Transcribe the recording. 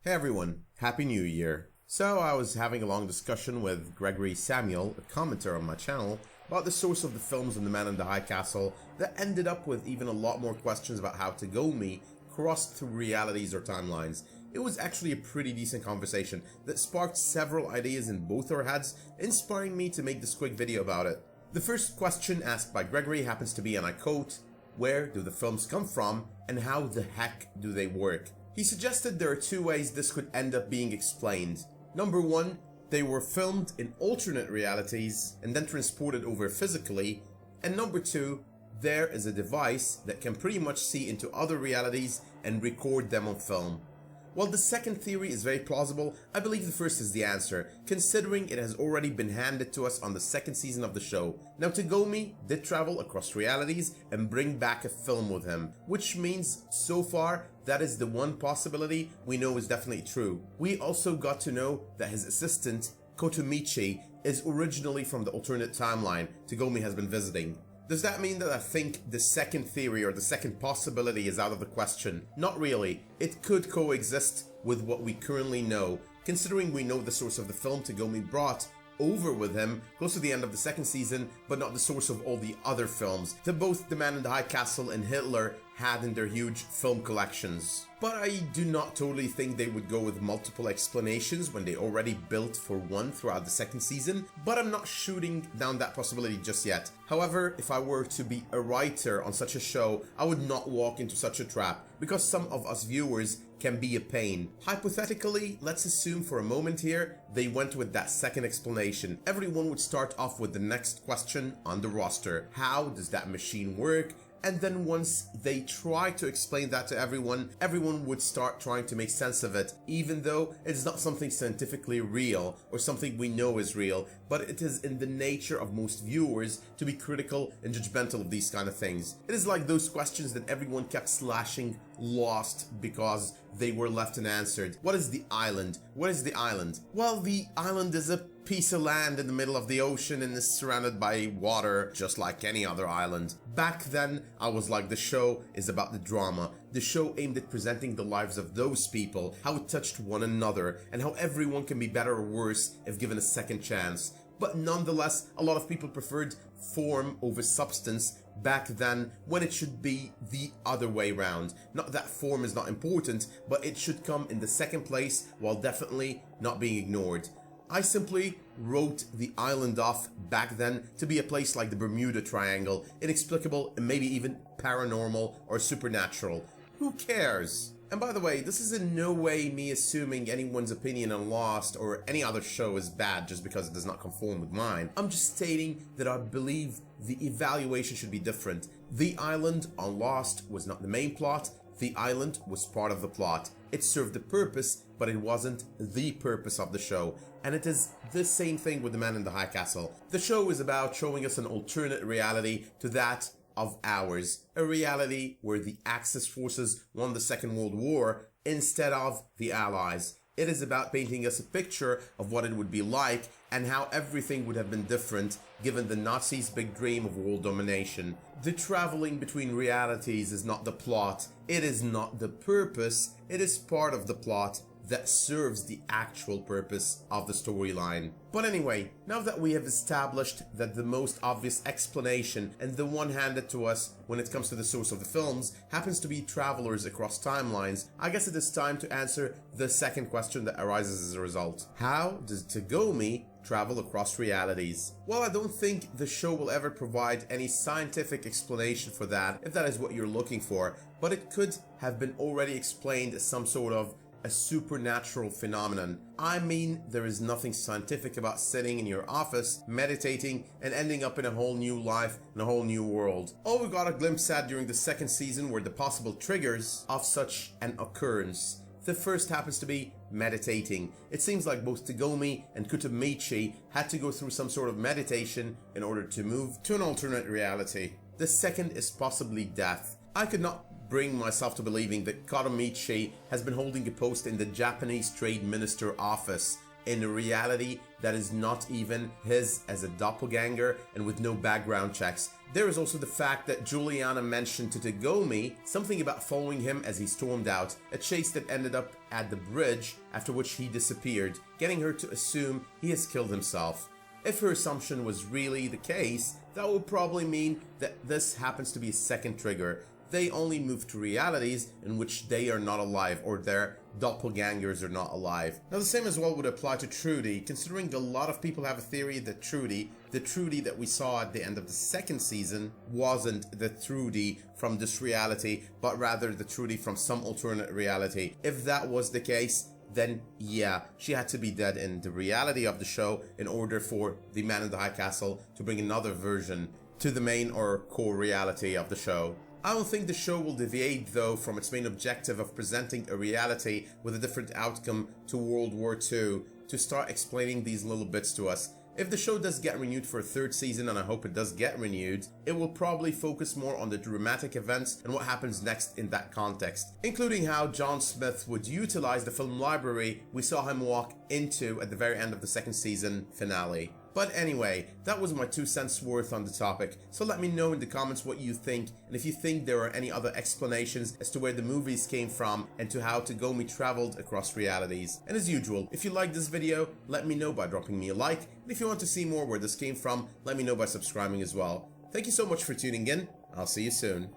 Hey everyone, Happy New Year. So I was having a long discussion with Gregory Samuel, a commenter on my channel, about the source of the films in The Man in the High Castle that ended up with even a lot more questions about how Tagomi crossed through realities or timelines. It was actually a pretty decent conversation that sparked several ideas in both our heads, inspiring me to make this quick video about it. The first question asked by Gregory happens to be, and I quote, "Where do the films come from and how the heck do they work?" He suggested there are two ways this could end up being explained. Number one, they were filmed in alternate realities and then transported over physically. And number two, there is a device that can pretty much see into other realities and record them on film. While the second theory is very plausible, I believe the first is the answer, considering it has already been handed to us on the second season of the show. Now Tagomi did travel across realities and bring back a film with him, which means so far that is the one possibility we know is definitely true. We also got to know that his assistant, Kotomichi, is originally from the alternate timeline Tagomi has been visiting. Does that mean that I think the second theory or the second possibility is out of the question? Not really. It could coexist with what we currently know, considering we know the source of the film Tagomi brought over with him close to the end of the second season, but not the source of all the other films that both The Man in the High Castle and Hitler had in their huge film collections. But I do not totally think they would go with multiple explanations when they already built for one throughout the second season, but I'm not shooting down that possibility just yet. However, if I were to be a writer on such a show, I would not walk into such a trap, because some of us viewers can be a pain. Hypothetically, let's assume for a moment here, they went with that second explanation. Everyone would start off with the next question on the roster. How does that machine work? And then once they try to explain that to everyone would start trying to make sense of it, even though it's not something scientifically real or something we know is real, but it is in the nature of most viewers to be critical and judgmental of these kind of things. It is like those questions that everyone kept slashing lost because they were left unanswered. What is the island? What is the island? Well, the island is a piece of land in the middle of the ocean and is surrounded by water, just like any other island. Back then, I was like, the show is about the drama. The show aimed at presenting the lives of those people, how it touched one another, and how everyone can be better or worse if given a second chance. But nonetheless, a lot of people preferred form over substance back then, when it should be the other way around. Not that form is not important, but it should come in the second place while definitely not being ignored. I simply wrote the island off back then to be a place like the Bermuda Triangle, inexplicable and maybe even paranormal or supernatural. Who cares? And by the way, this is in no way me assuming anyone's opinion on Lost or any other show is bad just because it does not conform with mine. I'm just stating that I believe the evaluation should be different. The island on Lost was not the main plot. The island was part of the plot. It served a purpose, but it wasn't the purpose of the show. And it is the same thing with The Man in the High Castle. The show is about showing us an alternate reality to that of ours. A reality where the Axis forces won the Second World War instead of the Allies. It is about painting us a picture of what it would be like and how everything would have been different given the Nazis' big dream of world domination. The traveling between realities is not the plot, it is not the purpose, it is part of the plot that serves the actual purpose of the storyline. But anyway, now that we have established that the most obvious explanation and the one handed to us when it comes to the source of the films happens to be travelers across timelines, I guess it is time to answer the second question that arises as a result. How does Tagomi travel across realities? Well, I don't think the show will ever provide any scientific explanation for that, if that is what you're looking for, but it could have been already explained as some sort of a supernatural phenomenon. I mean, there is nothing scientific about sitting in your office, meditating, and ending up in a whole new life in a whole new world. All we got a glimpse at during the second season were the possible triggers of such an occurrence. The first happens to be meditating. It seems like both Tagomi and Kotomichi had to go through some sort of meditation in order to move to an alternate reality. The second is possibly death. I could not bring myself to believing that Kotomichi has been holding a post in the Japanese Trade Minister office in a reality that is not even his as a doppelganger and with no background checks. There is also the fact that Juliana mentioned to Tagomi something about following him as he stormed out, a chase that ended up at the bridge, after which he disappeared, getting her to assume he has killed himself. If her assumption was really the case, that would probably mean that this happens to be a second trigger. They only move to realities in which they are not alive, or their doppelgangers are not alive. Now the same as well would apply to Trudy, considering a lot of people have a theory that Trudy, the Trudy that we saw at the end of the second season, wasn't the Trudy from this reality, but rather the Trudy from some alternate reality. If that was the case, then yeah, she had to be dead in the reality of the show in order for the Man in the High Castle to bring another version to the main or core reality of the show. I don't think the show will deviate though from its main objective of presenting a reality with a different outcome to World War II to start explaining these little bits to us. If the show does get renewed for a third season, and I hope it does get renewed, it will probably focus more on the dramatic events and what happens next in that context, including how John Smith would utilize the film library we saw him walk into at the very end of the second season finale. But anyway, that was my 2 cents worth on the topic, so let me know in the comments what you think, and if you think there are any other explanations as to where the movies came from and to how Tagomi traveled across realities. And as usual, if you liked this video, let me know by dropping me a like, and if you want to see more where this came from, let me know by subscribing as well. Thank you so much for tuning in, I'll see you soon.